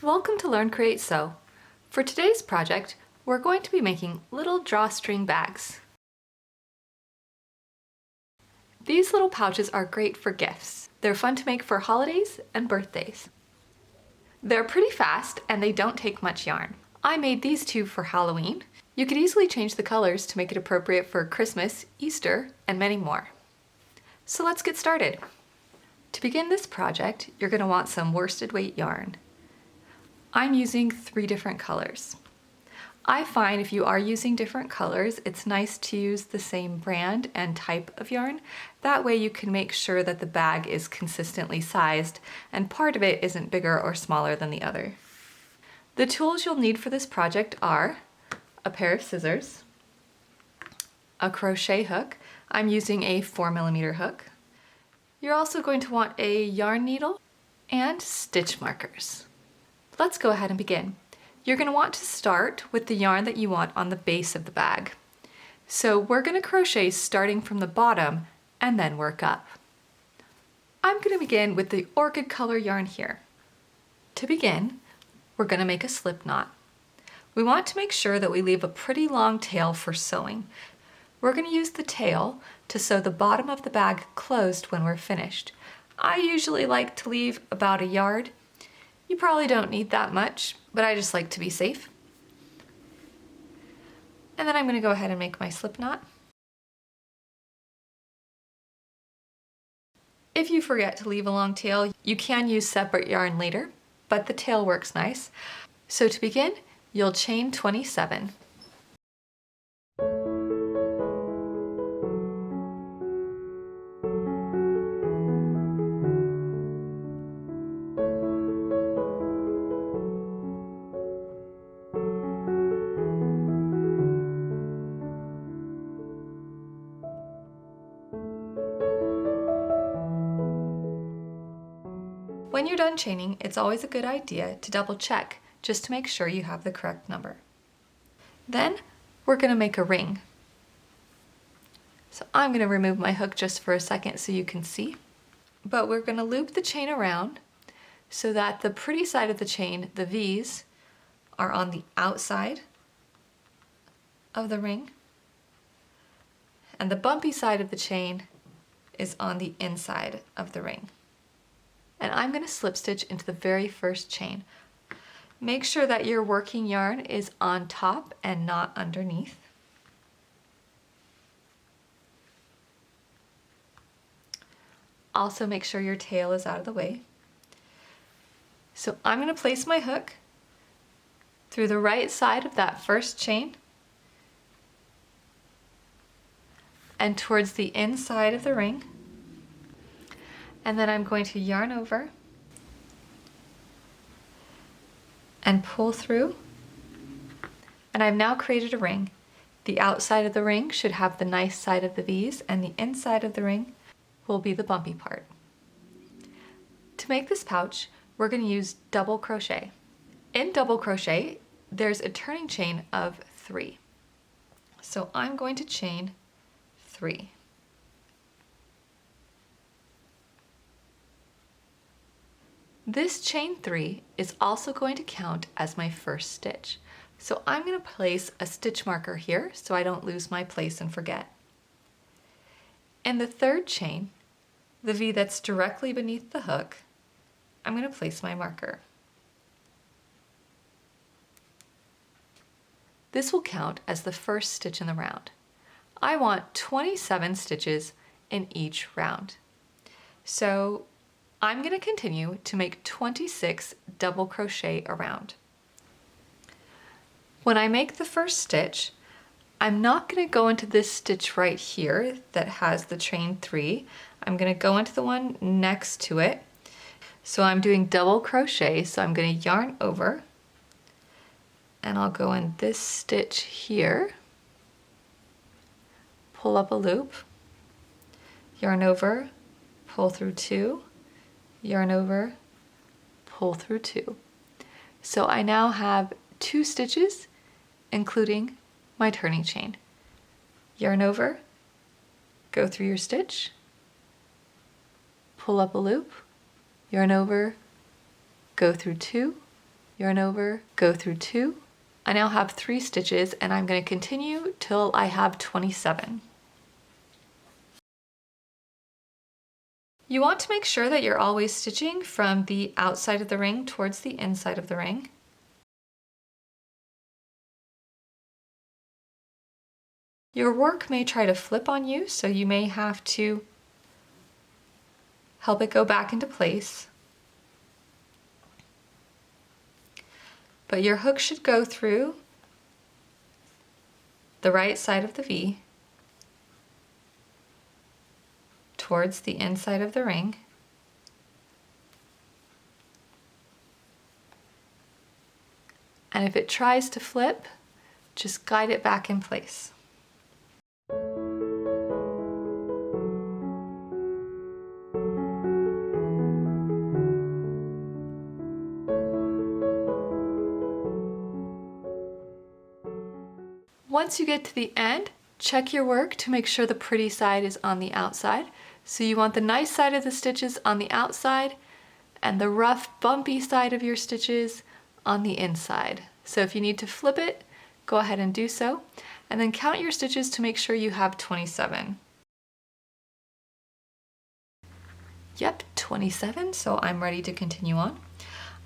Welcome to Learn, Create, Sew. For today's project, we're going to be making little drawstring bags. These little pouches are great for gifts. They're fun to make for holidays and birthdays. They're pretty fast and they don't take much yarn. I made these two for Halloween. You could easily change the colors to make it appropriate for Christmas, Easter, and many more. So let's get started. To begin this project, you're going to want some worsted weight yarn. I'm using 3 different colors. I find if you are using different colors, it's nice to use the same brand and type of yarn. That way you can make sure that the bag is consistently sized and part of it isn't bigger or smaller than the other. The tools you'll need for this project are a pair of scissors, a crochet hook. I'm using a 4mm hook. You're also going to want a yarn needle and stitch markers. Let's go ahead and begin. You're going to want to start with the yarn that you want on the base of the bag. So we're going to crochet starting from the bottom and then work up. I'm going to begin with the orchid color yarn here. To begin, we're going to make a slip knot. We want to make sure that we leave a pretty long tail for sewing. We're going to use the tail to sew the bottom of the bag closed when we're finished. I usually like to leave about 1 yard. You probably don't need that much, but I just like to be safe. And then I'm going to go ahead and make my slip knot. If you forget to leave a long tail, you can use separate yarn later, but the tail works nice. So to begin, you'll chain 27. When you're done chaining, it's always a good idea to double check just to make sure you have the correct number. Then we're going to make a ring. So I'm going to remove my hook just for a second so you can see. But we're going to loop the chain around so that the pretty side of the chain, the V's, are on the outside of the ring. And the bumpy side of the chain is on the inside of the ring. And I'm going to slip stitch into the very first chain. Make sure that your working yarn is on top and not underneath. Also make sure your tail is out of the way. So I'm going to place my hook through the right side of that first chain and towards the inside of the ring. And then I'm going to yarn over and pull through. And I've now created a ring. The outside of the ring should have the nice side of the V's, and the inside of the ring will be the bumpy part. To make this pouch, we're going to use double crochet. In double crochet, there's a turning chain of 3. So I'm going to chain 3. This chain 3 is also going to count as my first stitch. So I'm going to place a stitch marker here so I don't lose my place and forget. In the third chain, the V that's directly beneath the hook, I'm going to place my marker. This will count as the first stitch in the round. I want 27 stitches in each round. So I'm going to continue to make 26 double crochet around. When I make the first stitch, I'm not going to go into this stitch right here that has the chain 3. I'm going to go into the one next to it. So I'm doing double crochet, so I'm going to yarn over and I'll go in this stitch here, pull up a loop, yarn over, pull through 2, yarn over, pull through 2. So I now have 2 stitches, including my turning chain. Yarn over, go through your stitch, pull up a loop, yarn over, go through 2, yarn over, go through 2. I now have 3 stitches and I'm going to continue till I have 27. You want to make sure that you're always stitching from the outside of the ring towards the inside of the ring. Your work may try to flip on you, so you may have to help it go back into place. But your hook should go through the right side of the V towards the inside of the ring. And if it tries to flip, just guide it back in place. Once you get to the end, check your work to make sure the pretty side is on the outside. So you want the nice side of the stitches on the outside and the rough, bumpy side of your stitches on the inside. So if you need to flip it, go ahead and do so. And then count your stitches to make sure you have 27. Yep, 27, so I'm ready to continue on.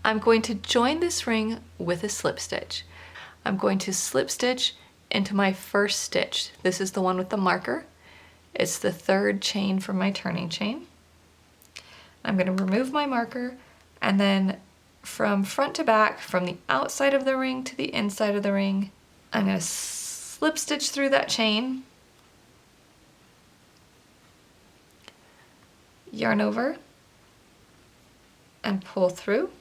I'm going to join this ring with a slip stitch. I'm going to slip stitch into my first stitch. This is the one with the marker. It's the 3rd chain from my turning chain. I'm going to remove my marker and then from front to back, from the outside of the ring to the inside of the ring, I'm going to slip stitch through that chain, yarn over, and pull through.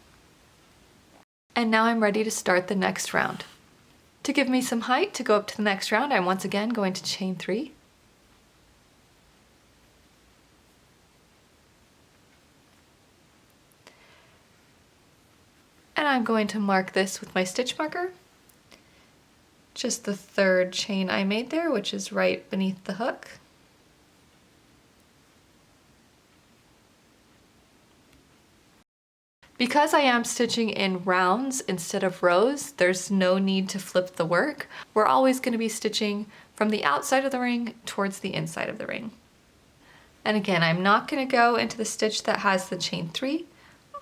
And now I'm ready to start the next round. To give me some height to go up to the next round, I'm once again going to chain 3. And I'm going to mark this with my stitch marker, just the 3rd chain I made there, which is right beneath the hook. Because I am stitching in rounds instead of rows, there's no need to flip the work. We're always going to be stitching from the outside of the ring towards the inside of the ring. And again, I'm not going to go into the stitch that has the chain 3.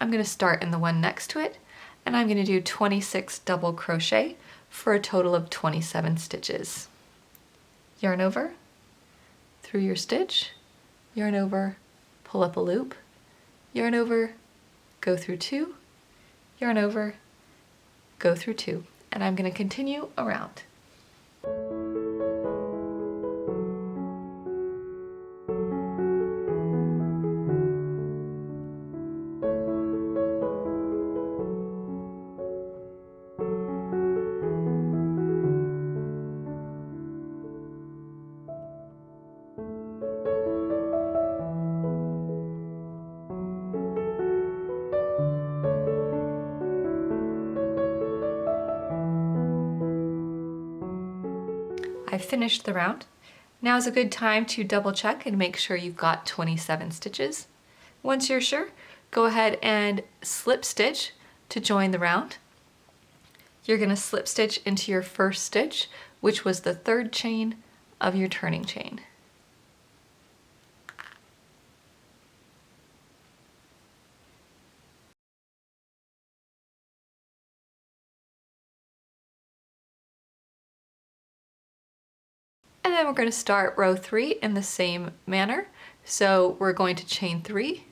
I'm going to start in the one next to it, and I'm going to do 26 double crochet for a total of 27 stitches. Yarn over, through your stitch, yarn over, pull up a loop, yarn over, go through 2, yarn over, go through 2, and I'm going to continue around. I've finished the round. Now is a good time to double check and make sure you've got 27 stitches. Once you're sure, go ahead and slip stitch to join the round. You're going to slip stitch into your first stitch, which was the 3rd chain of your turning chain. And then we're going to start row 3 in the same manner. So we're going to chain 3,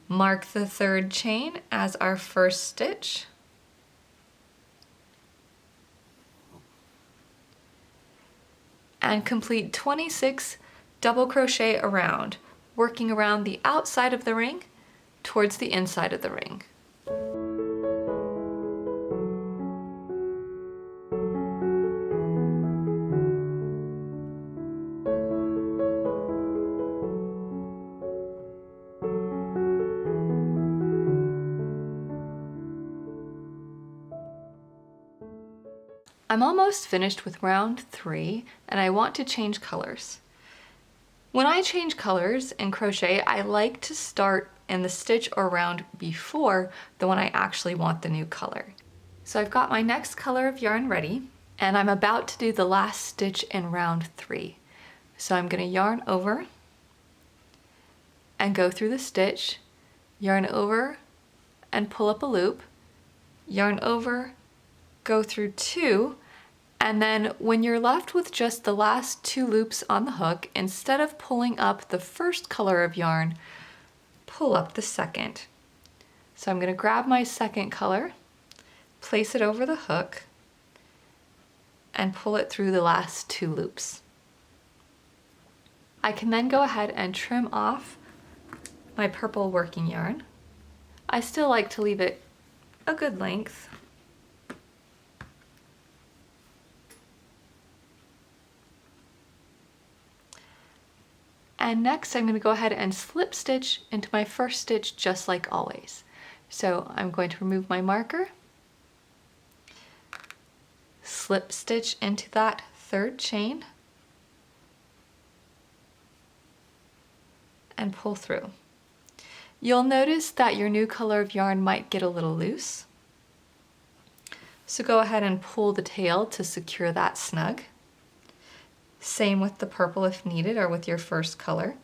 mark the 3rd chain as our first stitch, and complete 26 double crochet around, working around the outside of the ring towards the inside of the ring. I'm almost finished with round 3 and I want to change colors. When I change colors in crochet, I like to start in the stitch or round before the one I actually want the new color. So I've got my next color of yarn ready, and I'm about to do the last stitch in round 3. So I'm going to yarn over and go through the stitch, yarn over and pull up a loop, yarn over, go through 2, and then when you're left with just the last 2 loops on the hook, instead of pulling up the first color of yarn, pull up the second. So I'm going to grab my second color, place it over the hook, and pull it through the last 2 loops. I can then go ahead and trim off my purple working yarn. I still like to leave it a good length. And next I'm going to go ahead and slip stitch into my first stitch just like always. So I'm going to remove my marker, slip stitch into that 3rd chain, and pull through. You'll notice that your new color of yarn might get a little loose. So go ahead and pull the tail to secure that snug. Same with the purple if needed, or with your first color.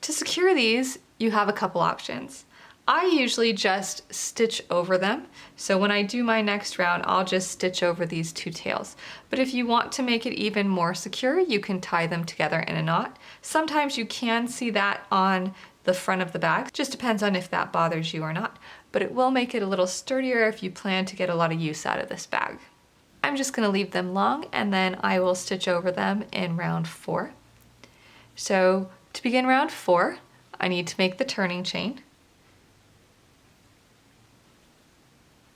To secure these, you have a couple options. I usually just stitch over them. So when I do my next round, I'll just stitch over these 2 tails. But if you want to make it even more secure, you can tie them together in a knot. Sometimes you can see that on the front of the bag. Just depends on if that bothers you or not. But it will make it a little sturdier if you plan to get a lot of use out of this bag. I'm just going to leave them long, and then I will stitch over them in round 4. So to begin round 4, I need to make the turning chain.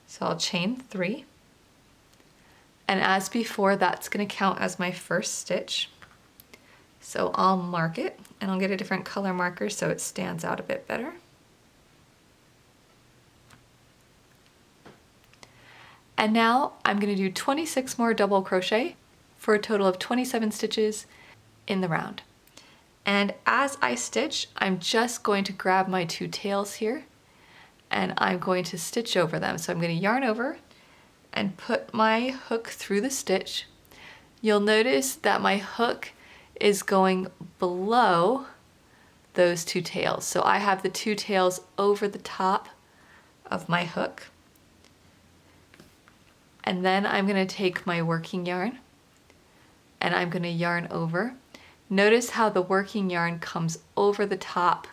So I'll chain 3. And as before, that's going to count as my first stitch. So I'll mark it, and I'll get a different color marker so it stands out a bit better. And now I'm going to do 26 more double crochet for a total of 27 stitches in the round. And as I stitch, I'm just going to grab my 2 tails here, and I'm going to stitch over them. So I'm going to yarn over and put my hook through the stitch. You'll notice that my hook is going below those 2 tails. So I have the 2 tails over the top of my hook. And then I'm going to take my working yarn and I'm going to yarn over. Notice how the working yarn comes over the top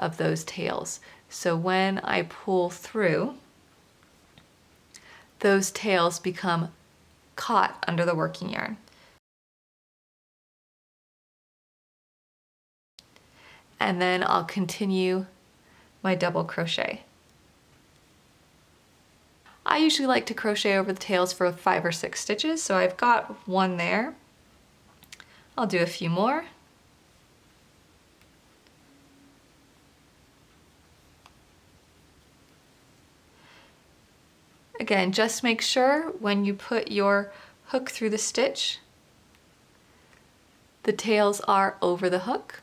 of those tails. So when I pull through, those tails become caught under the working yarn. And then I'll continue my double crochet. I usually like to crochet over the tails for 5 or 6 stitches, so I've got 1 there. I'll do a few more. Again, just make sure when you put your hook through the stitch, the tails are over the hook,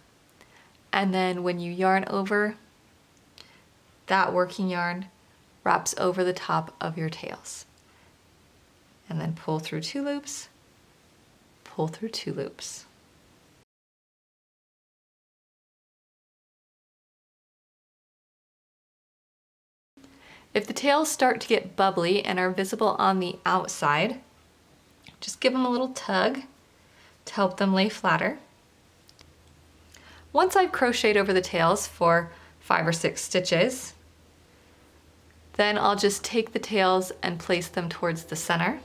and then when you yarn over, that working yarn wraps over the top of your tails. And then pull through 2 loops, pull through 2 loops. If the tails start to get bubbly and are visible on the outside, just give them a little tug to help them lay flatter. Once I've crocheted over the tails for 5 or 6 stitches, then I'll just take the tails and place them towards the center.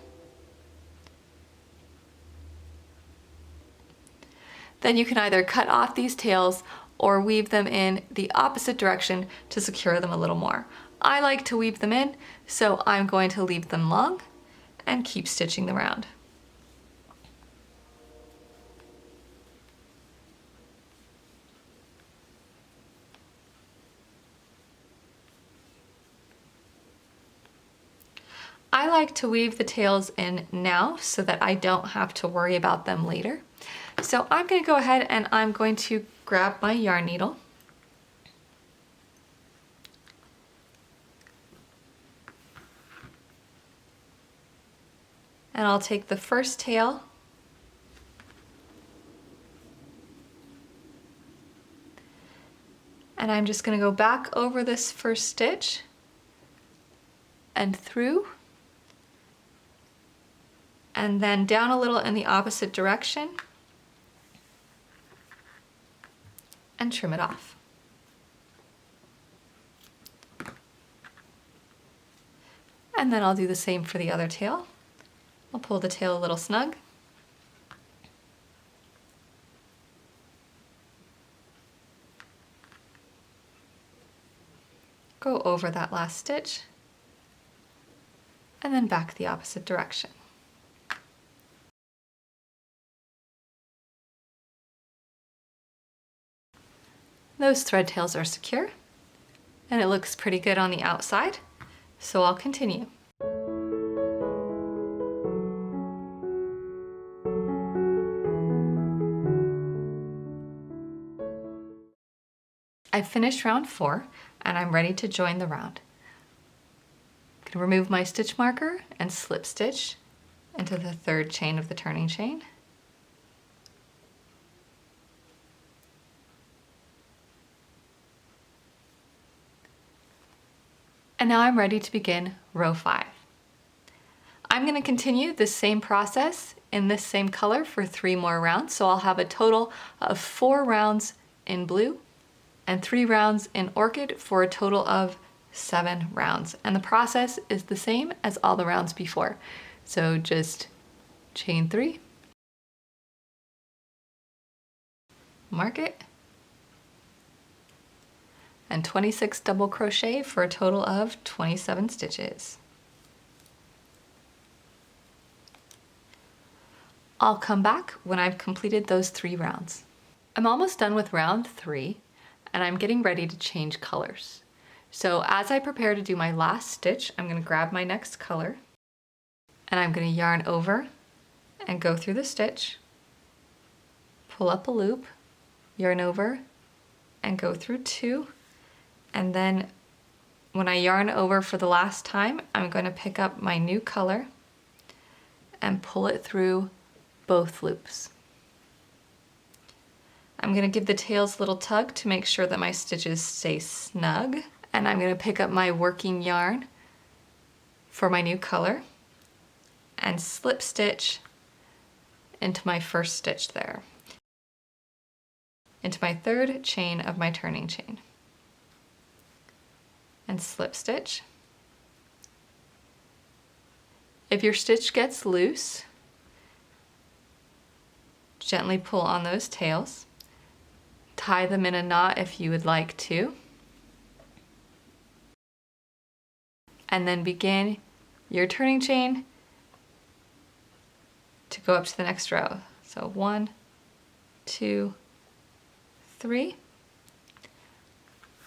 Then you can either cut off these tails or weave them in the opposite direction to secure them a little more. I like to weave them in, so I'm going to leave them long and keep stitching them around. I like to weave the tails in now so that I don't have to worry about them later. So I'm going to go ahead and I'm going to grab my yarn needle. And I'll take the first tail and I'm just going to go back over this first stitch and through, and then down a little in the opposite direction and trim it off. And then I'll do the same for the other tail. I'll pull the tail a little snug. Go over that last stitch and then back the opposite direction. Those thread tails are secure and it looks pretty good on the outside, so I'll continue. I've finished round 4 and I'm ready to join the round. I'm going to remove my stitch marker and slip stitch into the 3rd chain of the turning chain. And now I'm ready to begin row 5. I'm going to continue the same process in this same color for 3 more rounds, so I'll have a total of 4 rounds in blue and 3 rounds in orchid for a total of 7 rounds. And the process is the same as all the rounds before. So just chain 3, mark it, and 26 double crochet for a total of 27 stitches. I'll come back when I've completed those 3 rounds. I'm almost done with round 3 and I'm getting ready to change colors. So as I prepare to do my last stitch, I'm going to grab my next color and I'm going to yarn over and go through the stitch, pull up a loop, yarn over and go through 2, and then when I yarn over for the last time, I'm going to pick up my new color and pull it through both loops. I'm going to give the tails a little tug to make sure that my stitches stay snug, and I'm going to pick up my working yarn for my new color and slip stitch into my first stitch there, into my 3rd chain of my turning chain, and slip stitch. If your stitch gets loose, gently pull on those tails, tie them in a knot if you would like to, and then begin your turning chain to go up to the next row. So 1, 2, 3,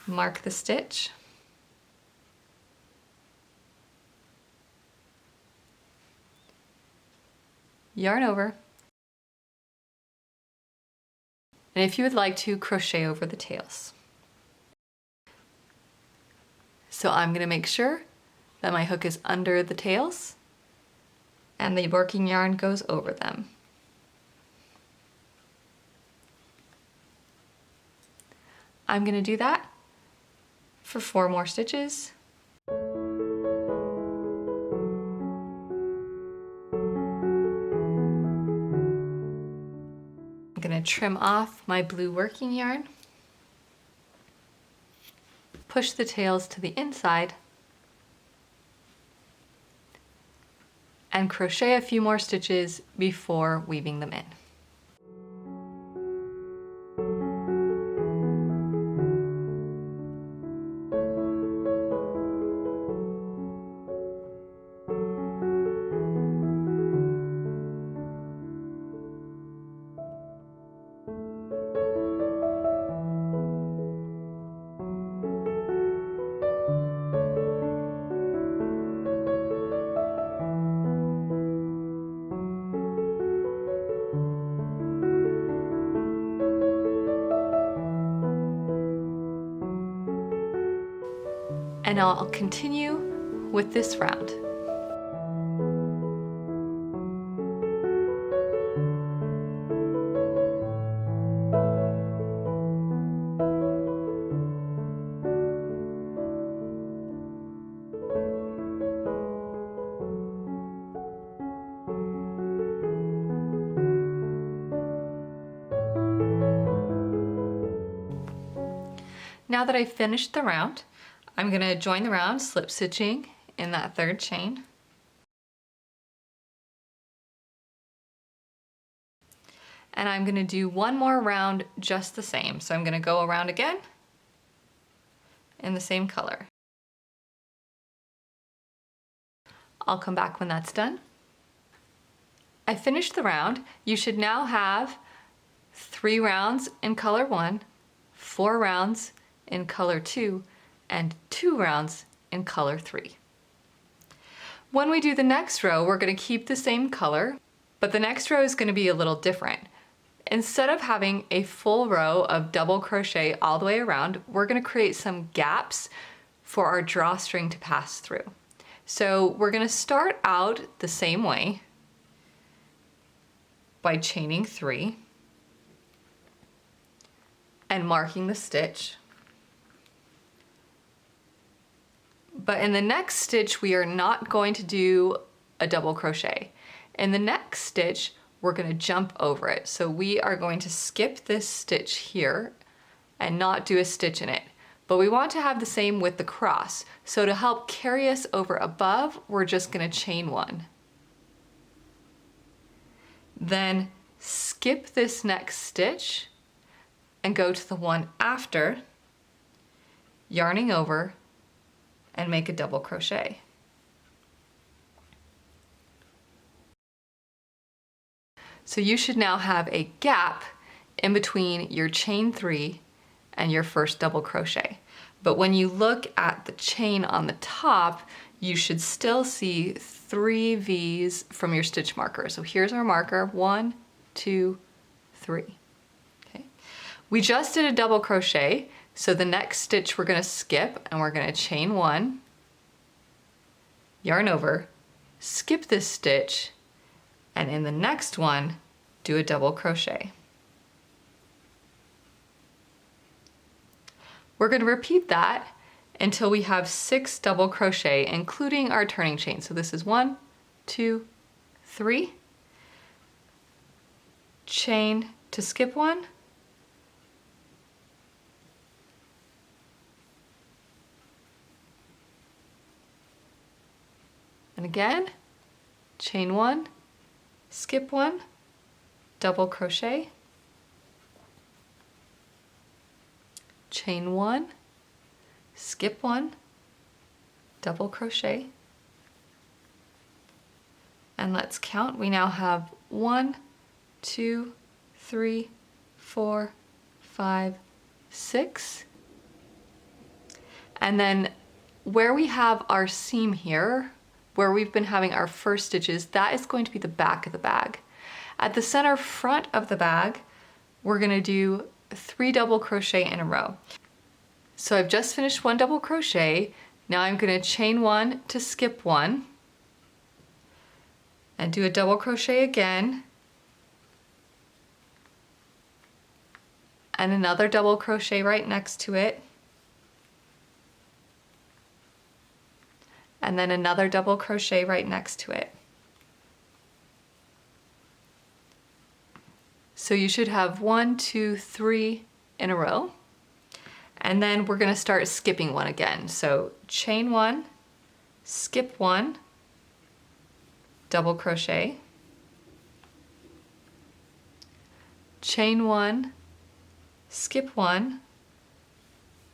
mark the stitch, yarn over, and if you would like to, crochet over the tails. So I'm going to make sure that my hook is under the tails and the working yarn goes over them. I'm going to do that for 4 more stitches. I'm going to trim off my blue working yarn, push the tails to the inside, and crochet a few more stitches before weaving them in. And I'll continue with this round. Now that I've finished the round, I'm going to join the round slip stitching in that third chain. And I'm going to do one more round just the same. So I'm going to go around again in the same color. I'll come back when that's done. I finished the round. You should now have 3 rounds in color 1, 4 rounds in color 2, and 2 rounds in color 3. When we do the next row, we're going to keep the same color, but the next row is going to be a little different. Instead of having a full row of double crochet all the way around, we're going to create some gaps for our drawstring to pass through. So we're going to start out the same way by chaining 3 and marking the stitch. But in the next stitch, we are not going to do a double crochet. In the next stitch, we're going to jump over it. So we are going to skip this stitch here and not do a stitch in it. But we want to have the same with the cross. So to help carry us over above, we're just going to chain 1. Then skip this next stitch and go to the one after, yarning over, and make a double crochet. So you should now have a gap in between your chain 3 and your first double crochet. But when you look at the chain on the top, you should still see 3 V's from your stitch marker. So here's our marker, 1, 2, 3. Okay. We just did a double crochet, so the next stitch we're going to skip and we're going to chain 1, yarn over, skip this stitch, and in the next one, do a double crochet. We're going to repeat that until we have 6 double crochet, including our turning chain. So this is 1, 2, 3, chain to skip 1, and again, chain 1, skip 1, double crochet, chain 1, skip 1, double crochet, and let's count. We now have 1, 2, 3, 4, 5, 6, and then where we have our seam here, where we've been having our first stitches, that is going to be the back of the bag. At the center front of the bag, we're going to do 3 double crochet in a row. So I've just finished 1 double crochet. Now I'm going to chain 1 to skip 1 and do a double crochet again, and another double crochet right next to it, and then another double crochet right next to it. So you should have 1, 2, 3 in a row. And then we're going to start skipping 1 again. So chain 1, skip 1, double crochet, chain 1, skip 1,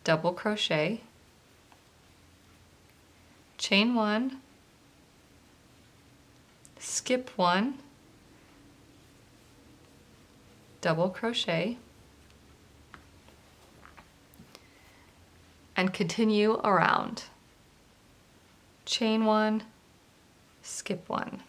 double crochet, chain 1, skip 1, double crochet, and continue around. Chain 1, skip 1.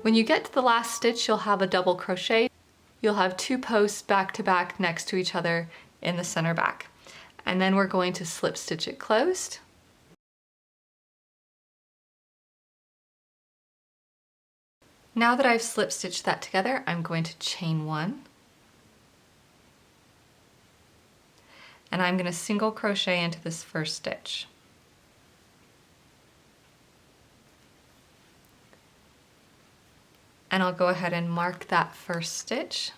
When you get to the last stitch, you'll have a double crochet. You'll have 2 posts back to back next to each other in the center back. And then we're going to slip stitch it closed. Now that I've slip stitched that together, I'm going to chain 1. And I'm going to single crochet into this first stitch. And I'll go ahead and mark that first stitch.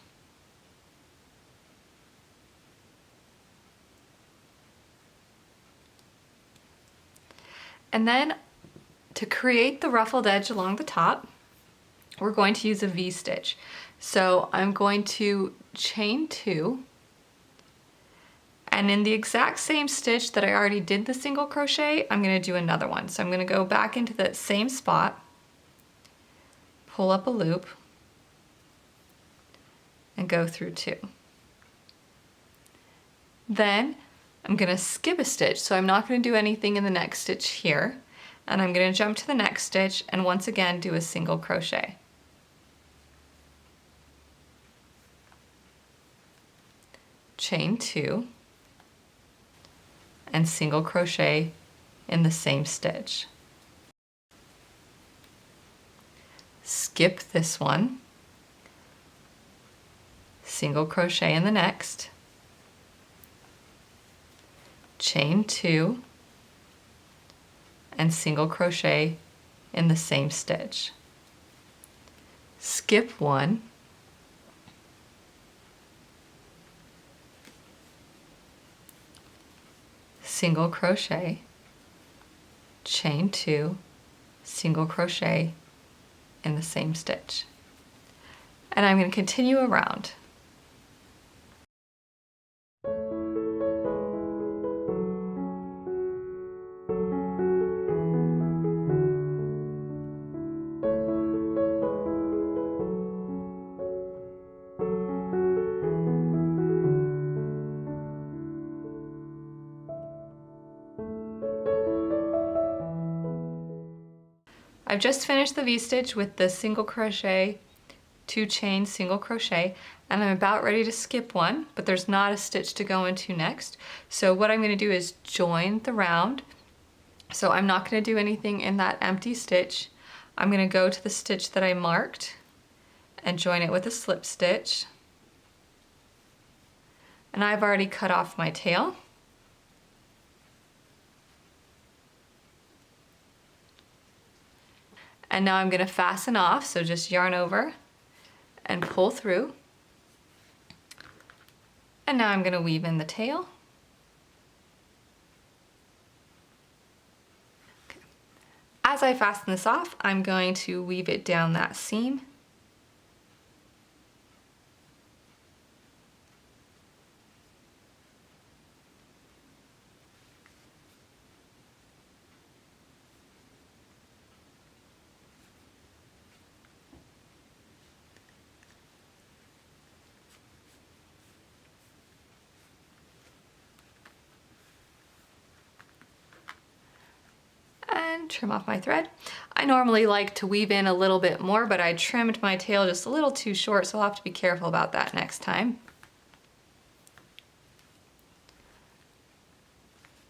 And then to create the ruffled edge along the top, we're going to use a V-stitch. So I'm going to chain 2, and in the exact same stitch that I already did the single crochet, I'm going to do another one. So I'm going to go back into that same spot, pull up a loop, and go through 2. Then I'm going to skip a stitch, so I'm not going to do anything in the next stitch here, and I'm going to jump to the next stitch and once again do a single crochet. Chain 2 and single crochet in the same stitch. Skip this one, single crochet in the next, chain 2 and single crochet in the same stitch. Skip 1, single crochet, chain 2, single crochet in the same stitch. And I'm going to continue around. I've just finished the V-stitch with the single crochet, 2 chain, single crochet, and I'm about ready to skip one, but there's not a stitch to go into next. So what I'm going to do is join the round. So I'm not going to do anything in that empty stitch. I'm going to go to the stitch that I marked and join it with a slip stitch. And I've already cut off my tail. And now I'm going to fasten off, so just yarn over and pull through. And now I'm going to weave in the tail. Okay. As I fasten this off, I'm going to weave it down that seam. And trim off my thread. I normally like to weave in a little bit more, but I trimmed my tail just a little too short, so I'll have to be careful about that next time.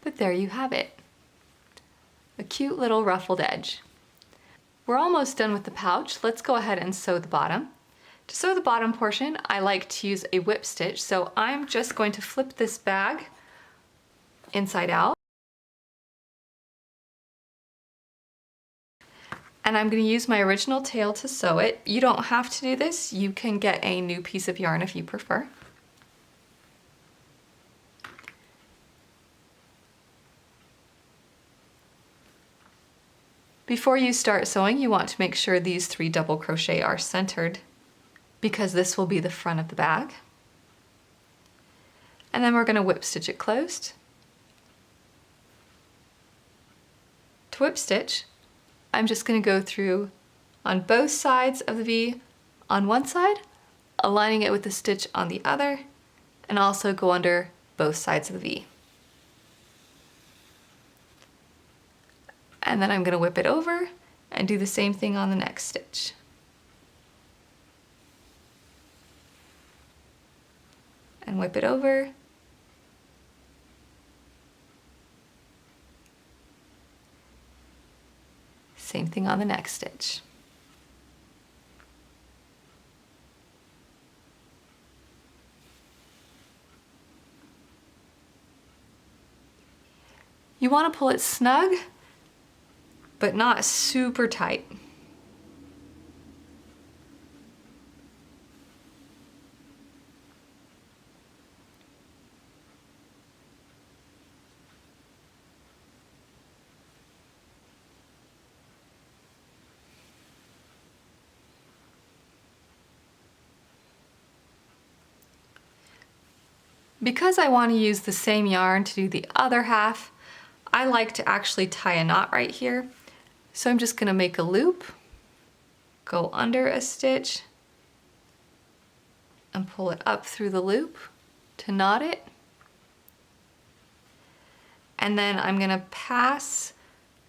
But there you have it. A cute little ruffled edge. We're almost done with the pouch. Let's go ahead and sew the bottom. To sew the bottom portion, I like to use a whip stitch, so I'm just going to flip this bag inside out. And I'm going to use my original tail to sew it. You don't have to do this. You can get a new piece of yarn if you prefer. Before you start sewing, you want to make sure these 3 double crochet are centered, because this will be the front of the bag. And then we're going to whip stitch it closed. To whip stitch, I'm just going to go through on both sides of the V on one side, aligning it with the stitch on the other, and also go under both sides of the V. And then I'm going to whip it over and do the same thing on the next stitch. and whip it over. Same thing on the next stitch. You want to pull it snug, but not super tight. Because I want to use the same yarn to do the other half, I like to actually tie a knot right here. So I'm just going to make a loop, go under a stitch, and pull it up through the loop to knot it. And then I'm going to pass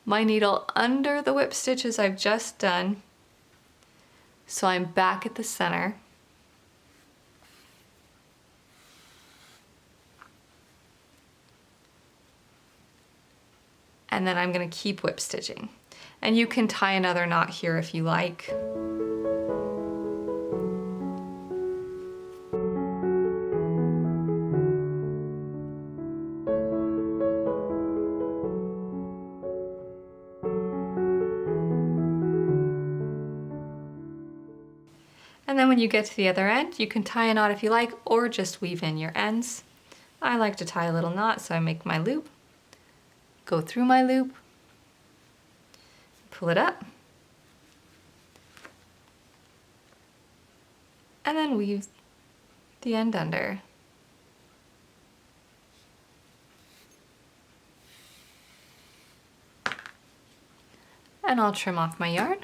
my needle under the whip stitches I've just done, so I'm back at the center. And then I'm going to keep whip stitching. And you can tie another knot here if you like. And then when you get to the other end, you can tie a knot if you like, or just weave in your ends. I like to tie a little knot, so I make my loop, go through my loop, pull it up, and then weave the end under. And I'll trim off my yarn.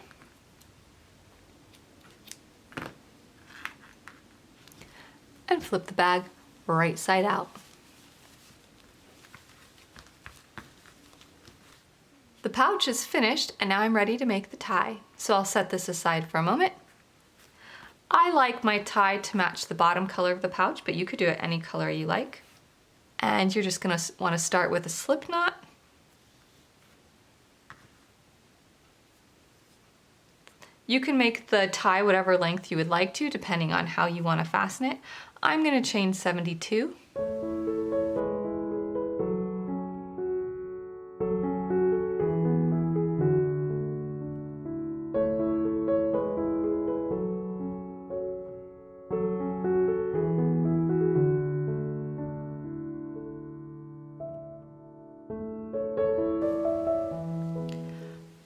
And flip the bag right side out. The pouch is finished and now I'm ready to make the tie. So I'll set this aside for a moment. I like my tie to match the bottom color of the pouch, but you could do it any color you like. And you're just gonna wanna start with a slip knot. You can make the tie whatever length you would like to, depending on how you want to fasten it. I'm going to chain 72.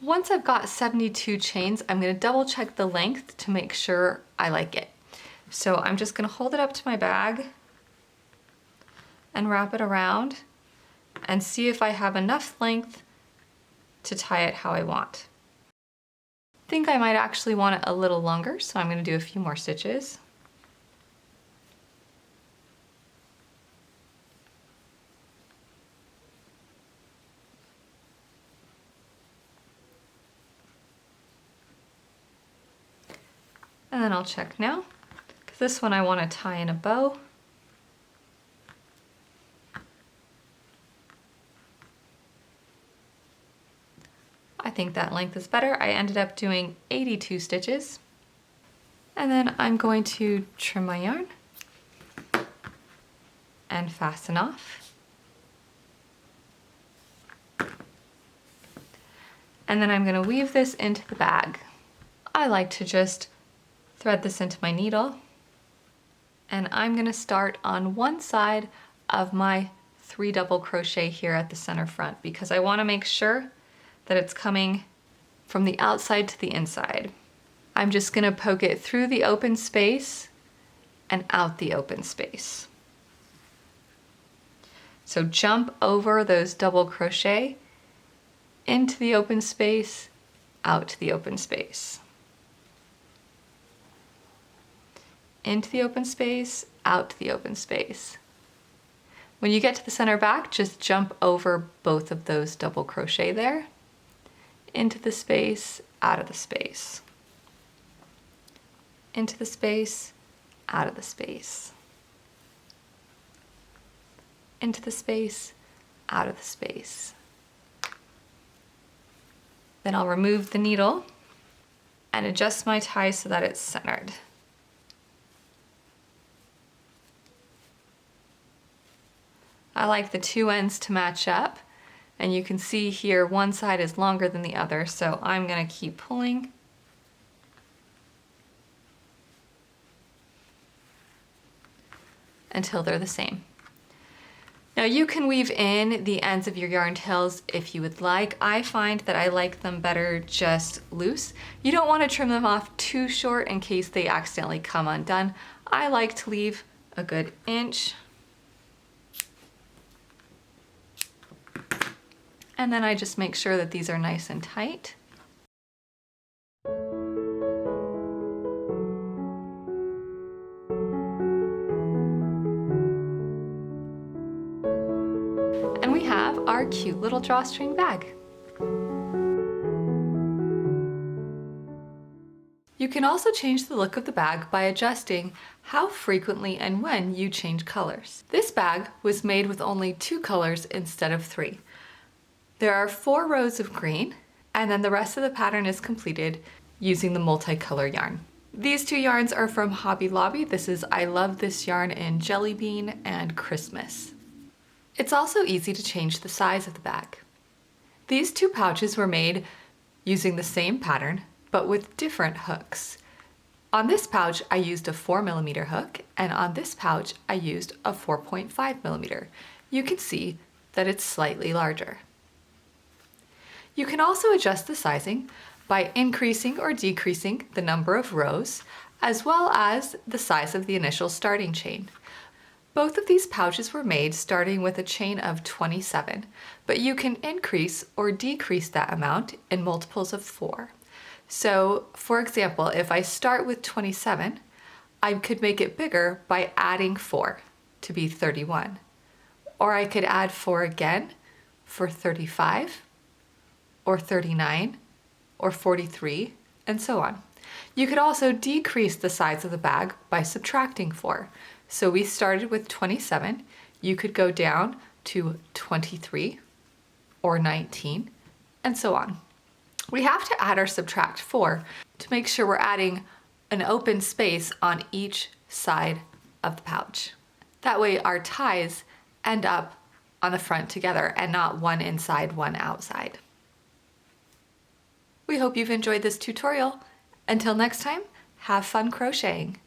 Once I've got 72 chains, I'm going to double check the length to make sure I like it. So I'm just going to hold it up to my bag and wrap it around and see if I have enough length to tie it how I want. I think I might actually want it a little longer, so I'm going to do a few more stitches. And then I'll check now, because this one I want to tie in a bow. I think that length is better. I ended up doing 82 stitches. And then I'm going to trim my yarn and fasten off. And then I'm going to weave this into the bag. I like to just thread this into my needle, and I'm going to start on one side of my 3 double crochet here at the center front, because I want to make sure that it's coming from the outside to the inside. I'm just going to poke it through the open space and out the open space. So jump over those double crochet into the open space, out to the open space. Into the open space, out to the open space. When you get to the center back, just jump over both of those double crochet there, into the space, out of the space. Into the space, out of the space. into the space, out of the space. Then I'll remove the needle and adjust my tie so that it's centered. I like the two ends to match up, and you can see here one side is longer than the other, so I'm going to keep pulling. Until they're the same. Now you can weave in the ends of your yarn tails if you would like. I find that I like them better just loose. You don't want to trim them off too short in case they accidentally come undone. I like to leave a good inch. And then I just make sure that these are nice and tight. And we have our cute little drawstring bag. You can also change the look of the bag by adjusting how frequently and when you change colors. This bag was made with only 2 colors instead of 3. There are 4 rows of green, and then the rest of the pattern is completed using the multicolor yarn. These 2 yarns are from Hobby Lobby. This is I Love This Yarn in Jelly Bean and Christmas. It's also easy to change the size of the bag. These 2 pouches were made using the same pattern, but with different hooks. On this pouch, I used a 4mm hook, and on this pouch, I used a 4.5mm. You can see that it's slightly larger. You can also adjust the sizing by increasing or decreasing the number of rows, as well as the size of the initial starting chain. Both of these pouches were made starting with a chain of 27, but you can increase or decrease that amount in multiples of 4. So, for example, if I start with 27, I could make it bigger by adding 4 to be 31. Or I could add 4 again for 35, or 39, or 43, and so on. You could also decrease the size of the bag by subtracting 4. So we started with 27, you could go down to 23 or 19, and so on. We have to add or subtract 4 to make sure we're adding an open space on each side of the pouch. That way our ties end up on the front together and not one inside, one outside. We hope you've enjoyed this tutorial. Until next time, have fun crocheting.